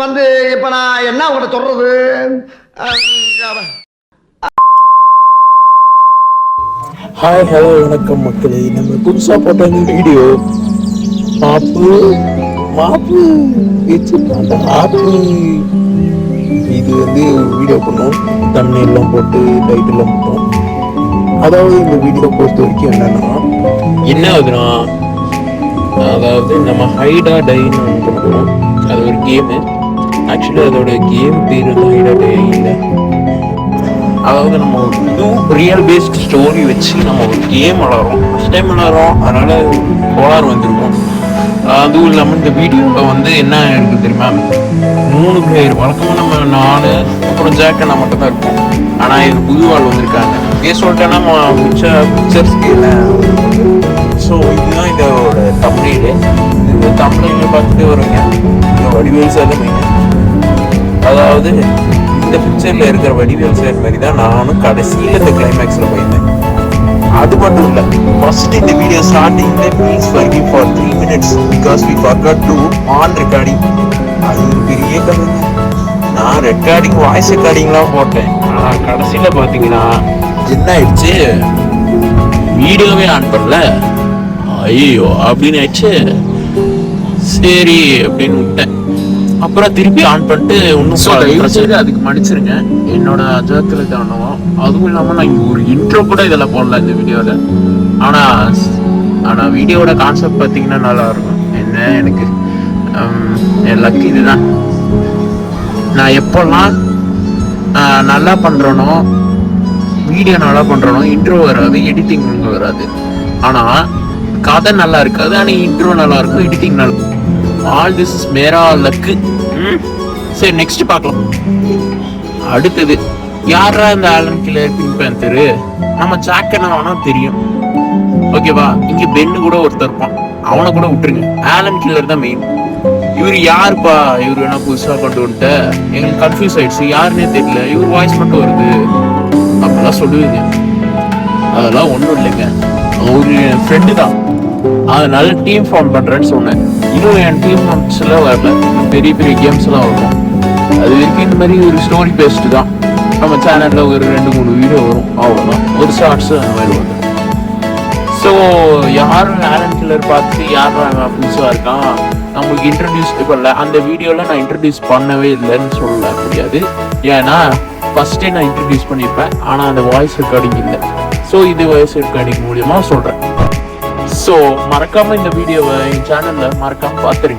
வந்து இப்ப நான் என்ன உங்கள்கிட்ட சொல்றது? ஹாய் ஹலோ வணக்கம் மக்களே. நம்ம புதுசாக போட்ட இந்த வீடியோ மாப்பு மாப்பு ஆப்பு இது வந்து வீடியோ பண்ணோம். தண்ணியெல்லாம் போட்டு டைட்டெல்லாம் போட்டோம். அதாவது இந்த வீடியோ பொறுத்த வரைக்கும் என்னன்னா என்ன ஆகுதுன்னா, அதாவது நம்ம ஹைடா டைன்னு பண்ணுறோம். அது ஒரு கேமு. ஆக்சுவலி அதோட கேம் பேர் வந்து ஹைடா டை இல்லை. அதாவது நம்ம ஒரு ரியல் பேஸ்ட் ஸ்டோரி வச்சு நம்ம ஒரு கேம் விளாட்றோம். ஃபஸ்ட் டைம் விளாட்றோம், அதனால் கோளாறு வந்திருக்கும். அதுவும் இல்லாமல் இந்த வீடியோவில் வந்து என்ன இருக்குது தெரியுமா, 3 பேர் வழக்கமாக நம்ம 4 அப்புறம் ஜாக்கண்ணா மட்டும் தான் இருப்போம். ஆனால் இது புது ஆள் வந்திருக்காங்க. சொல்லிட்டேன்னா பிக்சர்ஸ்க்கு என்ன. ஸோ இதுதான் இதோட தமிழ். இந்த தமிழில் பார்த்துட்டு வருங்க. இந்த வடிவேல் சார் மெயின். அதாவது இந்த பிக்சர்ல இருக்கிற வடிவேல் சார் மாதிரி தான் நானும் கடைசியில் இந்த கிளைமேக்ஸ்ல போயிருந்தேன். அது மட்டும் இல்லை, ஃபர்ஸ்ட் இந்த வீடியோ ஸ்டார்டிங்ல please forgive for 3 minutes because we forgot to on recording. அது ஒரு பெரிய கதைங்க. நான் ரெக்கார்டிங் வாய்ஸ் ரெக்கார்டிங்லாம் போட்டேன். ஆனால் கடைசியில் பார்த்தீங்கன்னா என்ன ஆயிடுச்சு, வீடியோவே ஆன் பண்ணல. ஐயோ அப்படின்னு ஆயிடுச்சு. சரி அப்படின்னு விட்டேன். அப்புறம் திருப்பி ஆன் பண்ணிட்டு ஒன்றும் அதுக்கு மன்னிச்சிருங்க, என்னோட அஜாத்துல தானவா. அதுவும் இல்லாமல் நான் இங்கே ஒரு இன்ட்ரோ கூட இதெல்லாம் போடல இந்த வீடியோவில். ஆனால் வீடியோட கான்செப்ட் பார்த்தீங்கன்னா நல்லா இருக்கும். என்ன எனக்கு என் லக் இதுதான். நான் எப்போல்லாம் நல்லா பண்ணுறனோ, வீடியோ நல்லா பண்ணுறனோ, இன்ட்ரோ வராது, எடிட்டிங் வராது. ஆனால் கதை நல்லா இருக்காது, ஆனால் இன்ட்ரோ நல்லா இருக்கும், எடிட்டிங் நல்லா இருக்கும். All this is Mera luck. சரி, நெக்ஸ்ட் பார்க்கலாம். அடுத்தது யாரா இந்த ஆலன் கில்லர் பிங்க் பேந்தரு? நம்ம ஜாக்கண்ணா வேணா தெரியும், ஓகேவா? இங்க பென்னு கூட ஒருத்தர் இருப்பான், அவனை கூட விட்டுருங்க. ஆலன் கில்லர் தான் மெயின். இவர் யாருப்பா, இவர் வேணா புதுசா கொண்டு வந்துட்ட, எங்களுக்கு கன்ஃபியூஸ் ஆயிடுச்சு, யாருன்னே தெரியல, இவர் வாய்ஸ் மட்டும் வருது அப்படிலாம் சொல்லுவீங்க. அதெல்லாம் ஒன்றும் இல்லைங்க, ஒரு ஃப்ரெண்டு தான். அதனால டீம் ஃபார்ம் பண்றேன்னு சொன்னேன். இன்னும் என் டீம் ஃபார்ம்ஸ்ல வரல, பெரிய பெரிய கேம்ஸ் எல்லாம் வரும். அது வரைக்கும் இந்த மாதிரி ஒரு ஸ்டோரி பேஸ்ட் தான். நம்ம சேனல்ல ஒரு 2-3 வீடியோ வரும், அவ்வளோதான். ஒரு ஷார்ட்ஸ் அந்த மாதிரி வரும். ஸோ யாரும் ஆலன் கில்லர் பார்த்து யார் புதுசாக இருக்கான் நம்மளுக்கு இன்ட்ரடியூஸ் பண்ணல. அந்த வீடியோவில் நான் இன்ட்ரடியூஸ் பண்ணவே இல்லைன்னு சொல்ல முடியாது. ஏன்னா ஃபர்ஸ்டே நான் இன்ட்ரடியூஸ் பண்ணியிருப்பேன், ஆனால் அந்த வாய்ஸ் ரெக்கார்டிங் இல்லை. ஸோ இது வாய்ஸ் ரெக்கார்டிங் மூலியமாக சொல்கிறேன். ஸோ மறக்காமல் இந்த வீடியோவை என் சேனலில் மறக்காமல் பார்த்துருங்க.